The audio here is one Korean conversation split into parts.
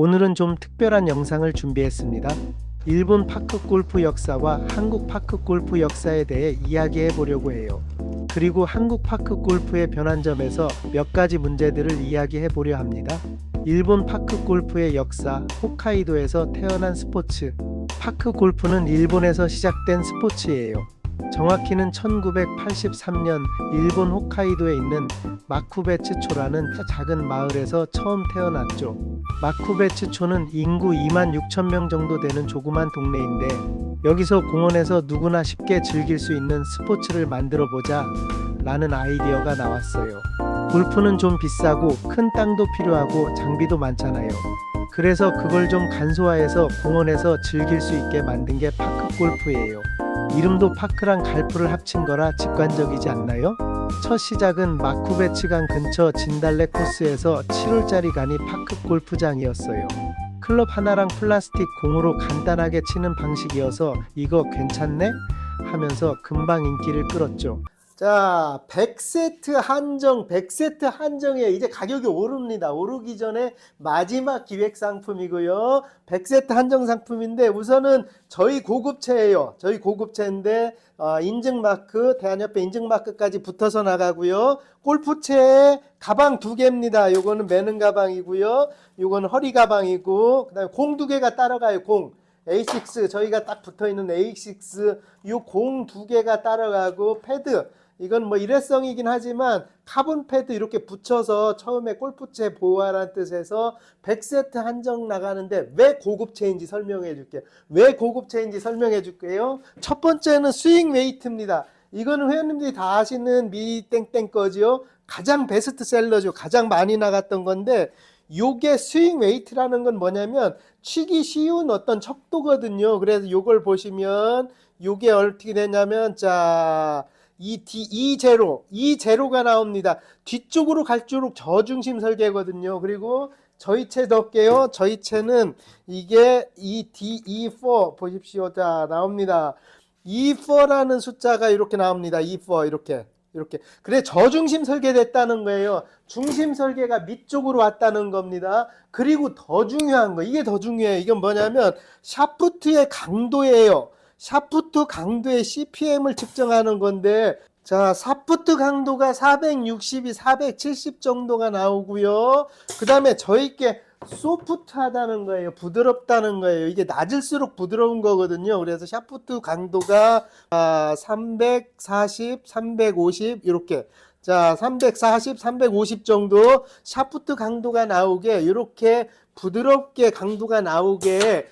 오늘은 좀 특별한 영상을 준비했습니다. 일본 파크 골프 역사와 한국 파크 골프 역사에 대해 이야기해 보려고 해요. 그리고 한국 파크 골프의 변한 점에서 몇 가지 문제들을 이야기해 보려 합니다. 일본 파크 골프의 역사, 홋카이도에서 태어난 스포츠. 파크 골프는 일본에서 시작된 스포츠예요. 정확히는 1983년 일본 홋카이도에 있는 마쿠베츠초라는 작은 마을에서 처음 태어났죠. 마쿠베츠초는 인구 26,000명 정도 되는 조그만 동네인데 여기서 공원에서 누구나 쉽게 즐길 수 있는 스포츠를 만들어 보자 라는 아이디어가 나왔어요. 골프는 좀 비싸고 큰 땅도 필요하고 장비도 많잖아요. 그래서 그걸 좀 간소화해서 공원에서 즐길 수 있게 만든 게 파크 골프예요. 이름도 파크랑 갈프를 합친 거라 직관적이지 않나요? 첫 시작은 마쿠베츠강 근처 진달래 코스에서 7홀짜리 간이 파크 골프장이었어요. 클럽 하나랑 플라스틱 공으로 간단하게 치는 방식이어서 이거 괜찮네? 하면서 금방 인기를 끌었죠. 자, 100세트 한정, 100세트 한정에 이제 가격이 오릅니다. 오르기 전에 마지막 기획 상품이고요. 100세트 한정 상품인데 우선은 저희 고급체예요. 저희 고급체인데 인증마크, 대한협회 인증마크까지 붙어서 나가고요. 골프채에 가방 2개입니다. 요거는 매는 가방이고요. 요거는 허리 가방이고 그다음에 공 2개가 따라가요. 공. A6 저희가 딱 붙어있는 A6 요 공 2개가 따라가고 패드 이건 뭐 일회성이긴 하지만 카본 패드 이렇게 붙여서 처음에 골프채 보호하라는 뜻에서 100세트 한정 나가는데 왜 고급체인지 설명해 줄게요. 왜 고급체인지 설명해 줄게요. 첫 번째는 스윙 웨이트입니다. 이거는 회원님들이 다 아시는 미땡땡 거지요. 가장 베스트셀러죠. 가장 많이 나갔던 건데 요게 스윙 웨이트라는 건 뭐냐면 치기 쉬운 어떤 척도거든요. 그래서 요걸 보시면 요게 어떻게 되냐면 자 E0가 나옵니다. 뒤쪽으로 갈수록 저중심 설계거든요. 그리고 저희 채 덮게요. 저희 채는 이게 E4 보십시오. 자 나옵니다. E4라는 숫자가 이렇게 나옵니다. E4 이렇게 그래 저중심 설계됐다는 거예요. 중심 설계가 밑쪽으로 왔다는 겁니다. 그리고 더 중요한 거 이게 더 중요해요. 이건 뭐냐면 샤프트의 강도예요. 샤프트 강도의 CPM을 측정하는 건데 자 샤프트 강도가 460이 470 정도가 나오고요. 그 다음에 저희께 소프트하다는 거예요. 부드럽다는 거예요. 이게 낮을수록 부드러운 거거든요. 그래서 샤프트 강도가 340, 350 이렇게 자 340, 350 정도 샤프트 강도가 나오게 이렇게 부드럽게 강도가 나오게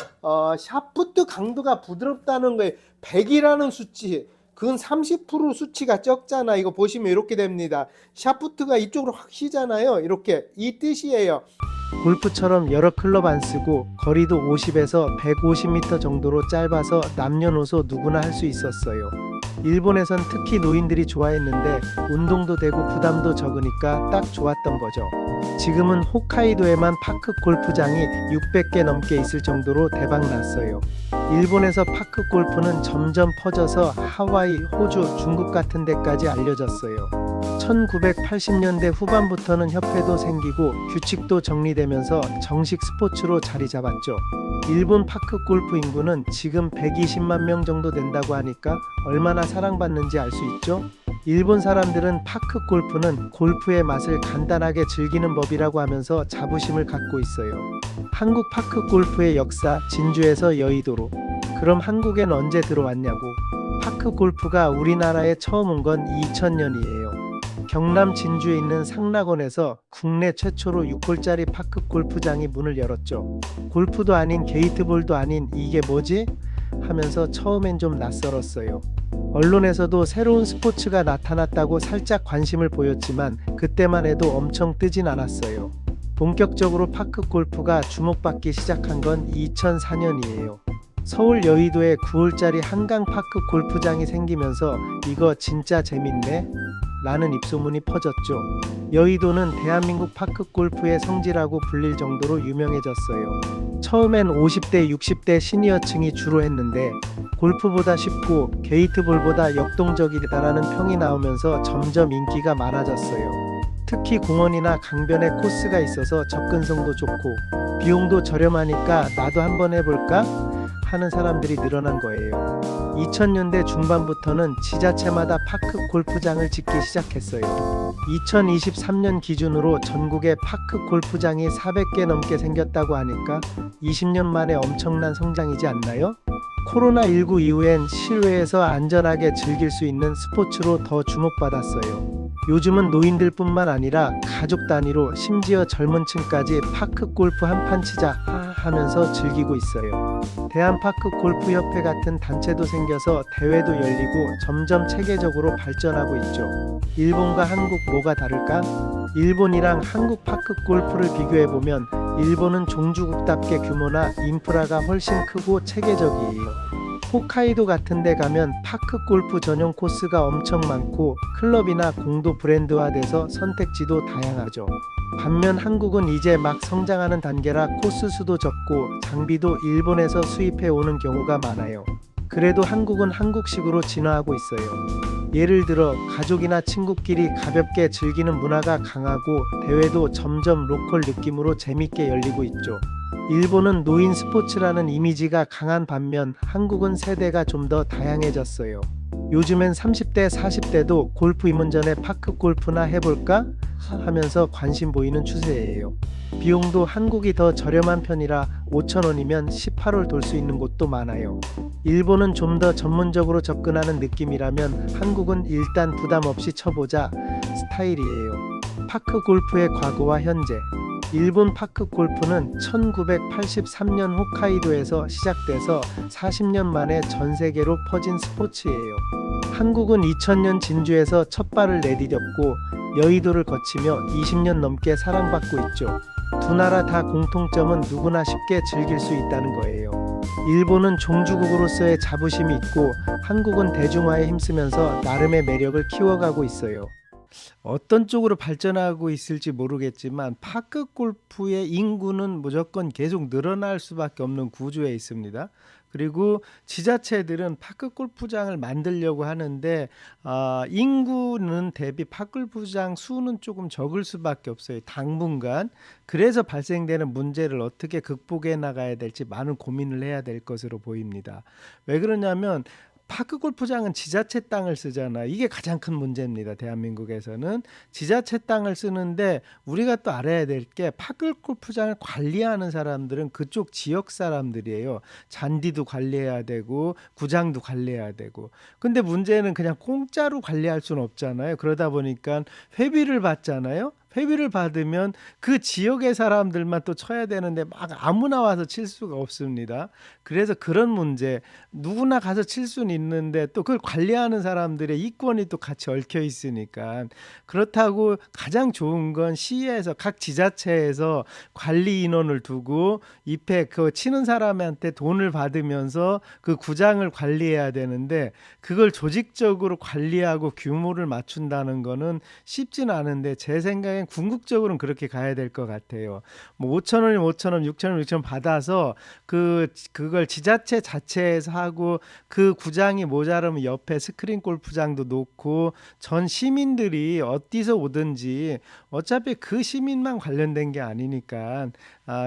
샤프트 강도가 부드럽다는 거예요. 100이라는 수치 그건 30% 수치가 적잖아. 이거 보시면 이렇게 됩니다. 샤프트가 이쪽으로 확 휘잖아요. 이렇게 이 뜻이에요. 골프처럼 여러 클럽 안 쓰고 거리도 50에서 150m 정도로 짧아서 남녀노소 누구나 할 수 있었어요. 일본에선 특히 노인들이 좋아했는데 운동도 되고 부담도 적으니까 딱 좋았던 거죠. 지금은 홋카이도에만 파크 골프장이 600개 넘게 있을 정도로 대박 났어요. 일본에서 파크 골프는 점점 퍼져서 하와이, 호주, 중국 같은 데까지 알려졌어요. 1980년대 후반부터는 협회도 생기고 규칙도 정리되면서 정식 스포츠로 자리 잡았죠. 일본 파크 골프 인구는 지금 120만 명 정도 된다고 하니까 얼마나 사랑받는지 알 수 있죠? 일본 사람들은 파크 골프는 골프의 맛을 간단하게 즐기는 법이라고 하면서 자부심을 갖고 있어요. 한국 파크 골프의 역사 진주에서 여의도로. 그럼 한국엔 언제 들어왔냐고. 파크 골프가 우리나라에 처음 온 건 2000년이에요. 경남 진주에 있는 상락원에서 국내 최초로 6홀짜리 파크 골프장이 문을 열었죠. 골프도 아닌 게이트볼도 아닌 이게 뭐지? 하면서 처음엔 좀 낯설었어요. 언론에서도 새로운 스포츠가 나타났다고 살짝 관심을 보였지만 그때만 해도 엄청 뜨진 않았어요. 본격적으로 파크 골프가 주목받기 시작한 건 2004년이에요. 서울 여의도에 9홀짜리 한강 파크 골프장이 생기면서 이거 진짜 재밌네? 라는 입소문이 퍼졌죠. 여의도는 대한민국 파크 골프의 성지라고 불릴 정도로 유명해졌어요. 처음엔 50대, 60대 시니어층이 주로 했는데 골프보다 쉽고 게이트볼보다 역동적이다라는 평이 나오면서 점점 인기가 많아졌어요. 특히 공원이나 강변에 코스가 있어서 접근성도 좋고 비용도 저렴하니까 나도 한번 해볼까 하는 사람들이 늘어난 거예요. 2000년대 중반부터는 지자체마다 파크 골프장을 짓기 시작했어요. 2023년 기준으로 전국에 파크 골프장이 400개 넘게 생겼다고 하니까 20년 만에 엄청난 성장이지 않나요? 코로나19 이후엔 실외에서 안전하게 즐길 수 있는 스포츠로 더 주목받았어요. 요즘은 노인들뿐만 아니라 가족 단위로 심지어 젊은 층까지 파크 골프 한 판 치자 하면서 즐기고 있어요. 대한파크골프협회 같은 단체도 생겨서 대회도 열리고 점점 체계적으로 발전하고 있죠. 일본과 한국 뭐가 다를까? 일본이랑 한국 파크골프를 비교해보면 일본은 종주국답게 규모나 인프라가 훨씬 크고 체계적이에요. 홋카이도 같은 데 가면 파크 골프 전용 코스가 엄청 많고 클럽이나 공도 브랜드화돼서 선택지도 다양하죠. 반면 한국은 이제 막 성장하는 단계라 코스 수도 적고 장비도 일본에서 수입해 오는 경우가 많아요. 그래도 한국은 한국식으로 진화하고 있어요. 예를 들어 가족이나 친구끼리 가볍게 즐기는 문화가 강하고 대회도 점점 로컬 느낌으로 재밌게 열리고 있죠. 일본은 노인 스포츠라는 이미지가 강한 반면 한국은 세대가 좀 더 다양해졌어요. 요즘엔 30대, 40대도 골프 입문 전에 파크 골프나 해볼까? 하면서 관심 보이는 추세예요. 비용도 한국이 더 저렴한 편이라 5,000원이면 18홀 돌 수 있는 곳도 많아요. 일본은 좀 더 전문적으로 접근하는 느낌이라면 한국은 일단 부담 없이 쳐보자 스타일이에요. 파크 골프의 과거와 현재. 일본 파크 골프는 1983년 홋카이도에서 시작돼서 40년 만에 전 세계로 퍼진 스포츠예요. 한국은 2000년 진주에서 첫 발을 내디뎠고 여의도를 거치며 20년 넘게 사랑받고 있죠. 두 나라 다 공통점은 누구나 쉽게 즐길 수 있다는 거예요. 일본은 종주국으로서의 자부심이 있고 한국은 대중화에 힘쓰면서 나름의 매력을 키워가고 있어요. 어떤 쪽으로 발전하고 있을지 모르겠지만 파크 골프의 인구는 무조건 계속 늘어날 수밖에 없는 구조에 있습니다. 그리고 지자체들은 파크 골프장을 만들려고 하는데 인구는 대비 파크 골프장 수는 조금 적을 수밖에 없어요. 당분간. 그래서 발생되는 문제를 어떻게 극복해 나가야 될지 많은 고민을 해야 될 것으로 보입니다. 왜 그러냐면 파크 골프장은 지자체 땅을 쓰잖아. 이게 가장 큰 문제입니다. 대한민국에서는 지자체 땅을 쓰는데 우리가 또 알아야 될 게 파크 골프장을 관리하는 사람들은 그쪽 지역 사람들이에요. 잔디도 관리해야 되고 구장도 관리해야 되고. 근데 문제는 그냥 공짜로 관리할 수는 없잖아요. 그러다 보니까 회비를 받잖아요. 회비를 받으면 그 지역의 사람들만 또 쳐야 되는데 막 아무나 와서 칠 수가 없습니다. 그래서 그런 문제, 누구나 가서 칠 수는 있는데 또 그걸 관리하는 사람들의 이권이 또 같이 얽혀 있으니까. 그렇다고 가장 좋은 건 시에서 각 지자체에서 관리 인원을 두고 입회 그 치는 사람한테 돈을 받으면서 그 구장을 관리해야 되는데 그걸 조직적으로 관리하고 규모를 맞춘다는 거는 쉽지는 않은데 제 생각엔 궁극적으로는 그렇게 가야 될 것 같아요. 뭐 5,000원이면 5,000원, 6,000원, 6,000원 받아서 그걸 지자체 자체에서 하고 그 구장이 모자라면 옆에 스크린 골프장도 놓고 전 시민들이 어디서 오든지 어차피 그 시민만 관련된 게 아니니까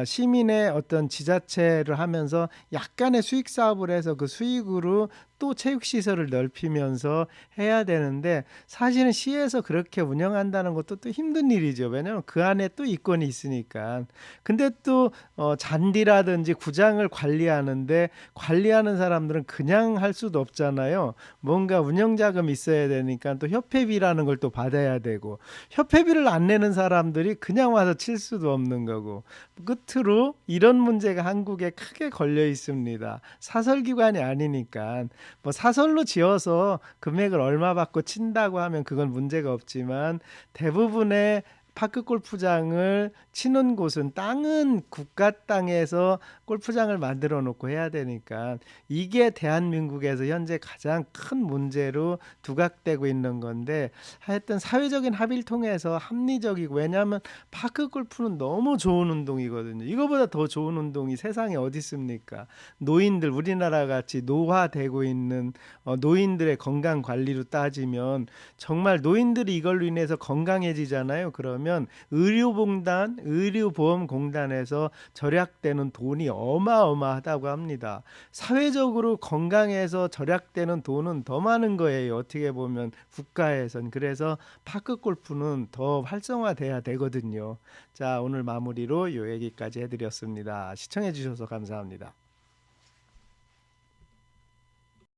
시민의 어떤 지자체를 하면서 약간의 수익 사업을 해서 그 수익으로 또 체육시설을 넓히면서 해야 되는데 사실은 시에서 그렇게 운영한다는 것도 또 힘든 일이죠. 왜냐하면 그 안에 또 이권이 있으니까. 근데 또 잔디라든지 구장을 관리하는데 관리하는 사람들은 그냥 할 수도 없잖아요. 뭔가 운영자금이 있어야 되니까 또 협회비라는 걸 또 받아야 되고 협회비를 안 내는 사람들이 그냥 와서 칠 수도 없는 거고 끝으로 이런 문제가 한국에 크게 걸려 있습니다. 사설기관이 아니니까 뭐 사설로 지어서 금액을 얼마 받고 친다고 하면 그건 문제가 없지만 대부분의 파크 골프장을 치는 곳은 땅은 국가 땅에서 골프장을 만들어 놓고 해야 되니까 이게 대한민국에서 현재 가장 큰 문제로 두각되고 있는 건데 하여튼 사회적인 합의를 통해서 합리적이고 왜냐하면 파크 골프는 너무 좋은 운동이거든요. 이거보다 더 좋은 운동이 세상에 어디 있습니까? 노인들 우리나라 같이 노화되고 있는 노인들의 건강 관리로 따지면 정말 노인들이 이걸로 인해서 건강해지잖아요. 그러면 의료보험공단에서 절약되는 돈이 어마어마하다고 합니다. 사회적으로 건강해서 절약되는 돈은 더 많은 거예요. 어떻게 보면 국가에선. 그래서 파크 골프는 더 활성화돼야 되거든요. 자, 오늘 마무리로 요 얘기까지 해드렸습니다. 시청해 주셔서 감사합니다.